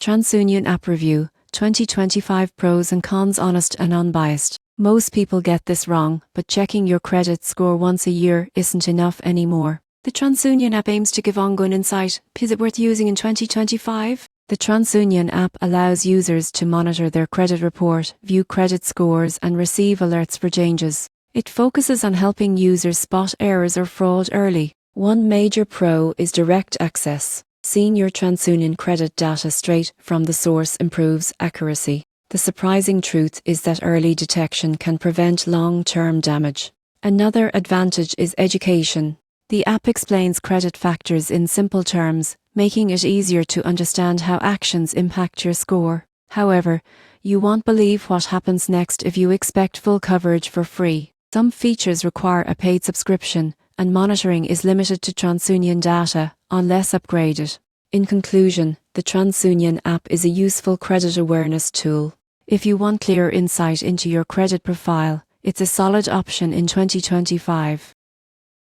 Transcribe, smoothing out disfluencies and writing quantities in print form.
TransUnion App Review 2025 Pros and Cons, honest and unbiased. Most people get this wrong, but checking your credit score once a year isn't enough anymore. The TransUnion app aims to give ongoing insight. Is it worth using in 2025? The TransUnion app allows users to monitor their credit report, view credit scores, and receive alerts for changes. It focuses on helping users spot errors or fraud early. One major pro is direct access. Seeing your TransUnion credit data straight from the source improves accuracy. The surprising truth is that early detection can prevent long-term damage. Another advantage is education. The app explains credit factors in simple terms, making it easier to understand how actions impact your score. However, you won't believe what happens next if you expect full coverage for free. Some features require a paid subscription, and monitoring is limited to TransUnion data, unless upgraded. In conclusion, the TransUnion app is a useful credit awareness tool. If you want clear insight into your credit profile, it's a solid option in 2025.